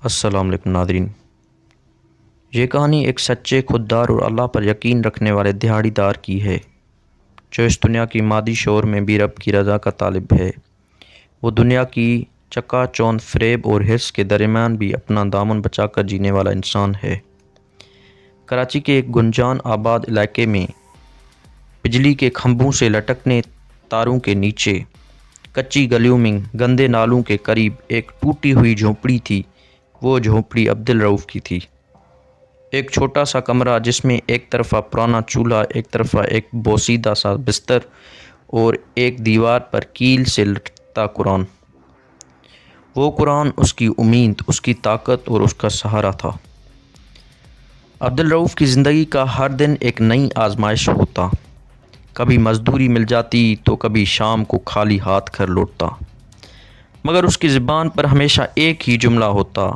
السلام علیکم ناظرین، یہ کہانی ایک سچے خوددار اور اللہ پر یقین رکھنے والے دہاڑی دار کی ہے جو اس دنیا کی مادی شور میں بھی رب کی رضا کا طالب ہے۔ وہ دنیا کی چکا چوند فریب اور حرص کے درمیان بھی اپنا دامن بچا کر جینے والا انسان ہے۔ کراچی کے ایک گنجان آباد علاقے میں بجلی کے کھمبوں سے لٹکنے تاروں کے نیچے کچی گلیوں میں گندے نالوں کے قریب ایک ٹوٹی ہوئی جھونپڑی تھی۔ وہ جھونپڑی عبدالرؤف کی تھی۔ ایک چھوٹا سا کمرہ جس میں ایک طرفہ پرانا چولہا، ایک طرفہ ایک بوسیدہ سا بستر اور ایک دیوار پر کیل سے لٹکتا قرآن۔ وہ قرآن اس کی امید، اس کی طاقت اور اس کا سہارا تھا۔ عبدالرؤف کی زندگی کا ہر دن ایک نئی آزمائش ہوتا۔ کبھی مزدوری مل جاتی تو کبھی شام کو خالی ہاتھ گھر لوٹتا، مگر اس کی زبان پر ہمیشہ ایک ہی جملہ ہوتا: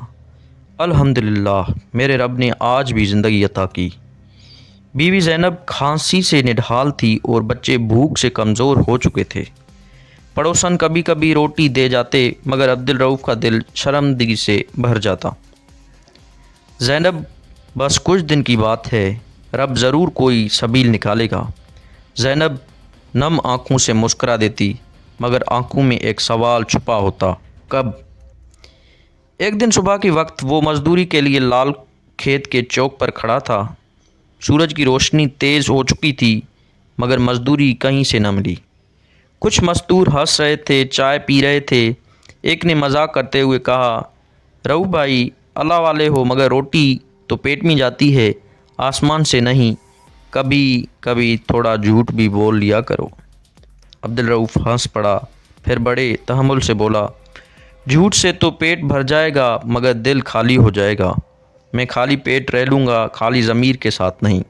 الحمدللہ، میرے رب نے آج بھی زندگی عطا کی۔ بیوی زینب کھانسی سے نڈھال تھی اور بچے بھوک سے کمزور ہو چکے تھے۔ پڑوسن کبھی کبھی روٹی دے جاتے، مگر عبدالرؤف کا دل شرمندگی سے بھر جاتا۔ زینب، بس کچھ دن کی بات ہے، رب ضرور کوئی سبیل نکالے گا۔ زینب نم آنکھوں سے مسکرا دیتی، مگر آنکھوں میں ایک سوال چھپا ہوتا: کب؟ ایک دن صبح کے وقت وہ مزدوری کے لیے لال کھیت کے چوک پر کھڑا تھا۔ سورج کی روشنی تیز ہو چکی تھی، مگر مزدوری کہیں سے نہ ملی۔ کچھ مزدور ہنس رہے تھے، چائے پی رہے تھے۔ ایک نے مذاق کرتے ہوئے کہا: رؤف بھائی، اللہ والے ہو مگر روٹی تو پیٹ میں جاتی ہے، آسمان سے نہیں۔ کبھی کبھی تھوڑا جھوٹ بھی بول لیا کرو۔ عبدالرؤف ہنس پڑا، پھر بڑے تحمل سے بولا: جھوٹ سے تو پیٹ بھر جائے گا مگر دل خالی ہو جائے گا۔ میں خالی پیٹ رہ لوں گا، خالی ضمیر کے ساتھ نہیں۔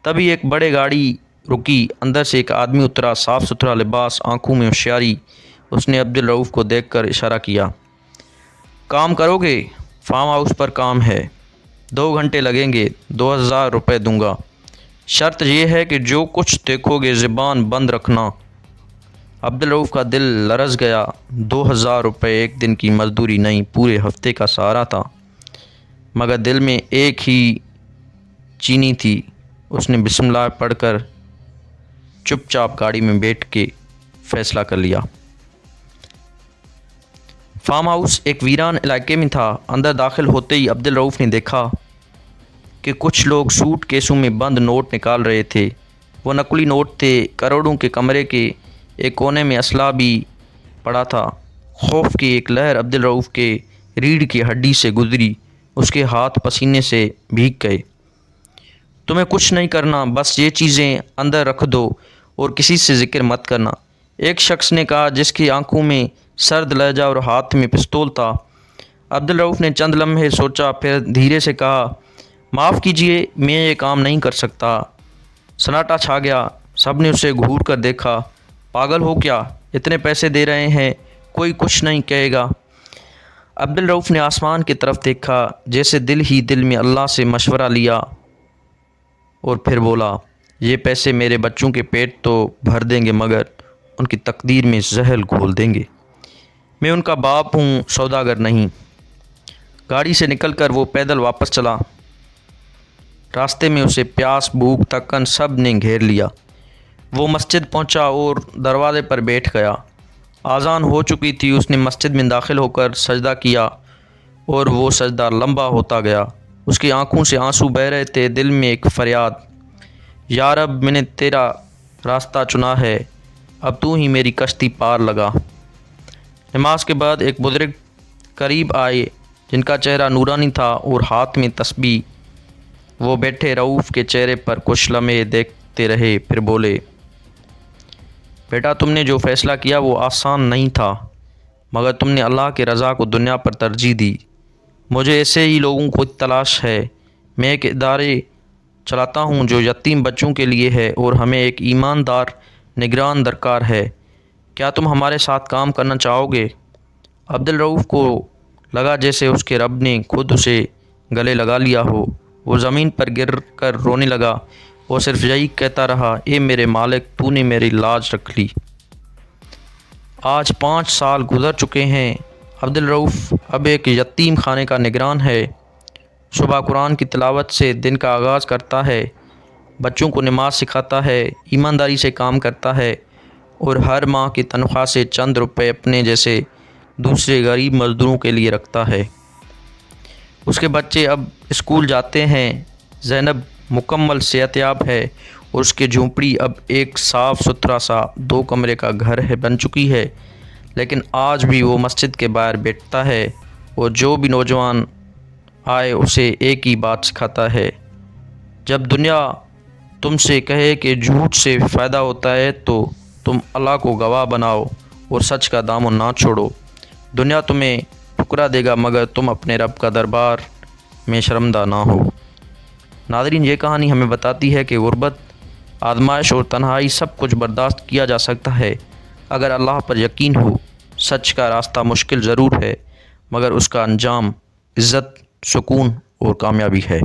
تبھی ایک بڑے گاڑی رکی، اندر سے ایک آدمی اترا، صاف ستھرا لباس، آنکھوں میں ہوشیاری۔ اس نے عبدالرؤف کو دیکھ کر اشارہ کیا: کام کرو گے؟ فارم ہاؤس پر کام ہے، 2 گھنٹے لگیں گے، 2000 روپے دوں گا۔ شرط یہ ہے کہ جو کچھ دیکھو گے زبان بند رکھنا۔ عبدالرؤف کا دل لرز گیا۔ 2000 روپے ایک دن کی مزدوری نہیں، پورے ہفتے کا سہارا تھا، مگر دل میں ایک ہی چینی تھی۔ اس نے بسم اللہ پڑھ کر چپ چاپ گاڑی میں بیٹھ کے فیصلہ کر لیا۔ فارم ہاؤس ایک ویران علاقے میں تھا۔ اندر داخل ہوتے ہی عبدالرؤف نے دیکھا کہ کچھ لوگ سوٹ کیسوں میں بند نوٹ نکال رہے تھے۔ وہ نقلی نوٹ تھے۔ کروڑوں کے کمرے کے ایک کونے میں اسلحہ بھی پڑا تھا۔ خوف کی ایک لہر عبدالرؤف کے ریڑھ کی ہڈی سے گزری، اس کے ہاتھ پسینے سے بھیگ گئے۔ تمہیں کچھ نہیں کرنا، بس یہ چیزیں اندر رکھ دو اور کسی سے ذکر مت کرنا، ایک شخص نے کہا جس کی آنکھوں میں سرد لہجہ اور ہاتھ میں پستول تھا۔ عبدالرؤف نے چند لمحے سوچا، پھر دھیرے سے کہا: معاف کیجیے، میں یہ کام نہیں کر سکتا۔ سناٹا چھا گیا۔ سب نے اسے گھور کر دیکھا۔ پاگل ہو کیا؟ اتنے پیسے دے رہے ہیں، کوئی کچھ نہیں کہے گا۔ عبدالرؤف نے آسمان کی طرف دیکھا، جیسے دل ہی دل میں اللہ سے مشورہ لیا، اور پھر بولا: یہ پیسے میرے بچوں کے پیٹ تو بھر دیں گے مگر ان کی تقدیر میں زہر گھول دیں گے۔ میں ان کا باپ ہوں، سوداگر نہیں۔ گاڑی سے نکل کر وہ پیدل واپس چلا۔ راستے میں اسے پیاس، بھوک، تھکن سب نے گھیر لیا۔ وہ مسجد پہنچا اور دروازے پر بیٹھ گیا۔ اذان ہو چکی تھی۔ اس نے مسجد میں داخل ہو کر سجدہ کیا اور وہ سجدہ لمبا ہوتا گیا۔ اس کی آنکھوں سے آنسو بہہ رہے تھے، دل میں ایک فریاد: یا رب، میں نے تیرا راستہ چنا ہے، اب تو ہی میری کشتی پار لگا۔ نماز کے بعد ایک بزرگ قریب آئے جن کا چہرہ نورانی تھا اور ہاتھ میں تسبیح۔ وہ بیٹھے رؤف کے چہرے پر کچھ لمحے دیکھتے رہے، پھر بولے: بیٹا، تم نے جو فیصلہ کیا وہ آسان نہیں تھا، مگر تم نے اللہ کے رضا کو دنیا پر ترجیح دی۔ مجھے ایسے ہی لوگوں کو تلاش ہے۔ میں ایک ادارے چلاتا ہوں جو یتیم بچوں کے لیے ہے، اور ہمیں ایک ایماندار نگران درکار ہے۔ کیا تم ہمارے ساتھ کام کرنا چاہو گے؟ عبدالرؤف کو لگا جیسے اس کے رب نے خود اسے گلے لگا لیا ہو۔ وہ زمین پر گر کر رونے لگا۔ وہ صرف یہی کہتا رہا: اے میرے مالک، تو نے میری لاج رکھ لی۔ آج 5 سال گزر چکے ہیں۔ عبدالرؤف اب ایک یتیم خانے کا نگران ہے۔ صبح قرآن کی تلاوت سے دن کا آغاز کرتا ہے، بچوں کو نماز سکھاتا ہے، ایمانداری سے کام کرتا ہے اور ہر ماہ کی تنخواہ سے چند روپے اپنے جیسے دوسرے غریب مزدوروں کے لیے رکھتا ہے۔ اس کے بچے اب اسکول جاتے ہیں۔ زینب مکمل صحت یاب ہے اور اس کی جھونپڑی اب ایک صاف ستھرا سا 2 کمرے کا گھر بن چکی ہے، لیکن آج بھی وہ مسجد کے باہر بیٹھتا ہے اور جو بھی نوجوان آئے اسے ایک ہی بات سکھاتا ہے: جب دنیا تم سے کہے کہ جھوٹ سے فائدہ ہوتا ہے تو تم اللہ کو گواہ بناؤ اور سچ کا دامن نہ چھوڑو۔ دنیا تمہیں ٹھکرا دے گا مگر تم اپنے رب کا دربار میں شرمندہ نہ ہو۔ ناظرین، یہ کہانی ہمیں بتاتی ہے کہ غربت، آزمائش اور تنہائی سب کچھ برداشت کیا جا سکتا ہے اگر اللہ پر یقین ہو۔ سچ کا راستہ مشکل ضرور ہے مگر اس کا انجام عزت، سکون اور کامیابی ہے۔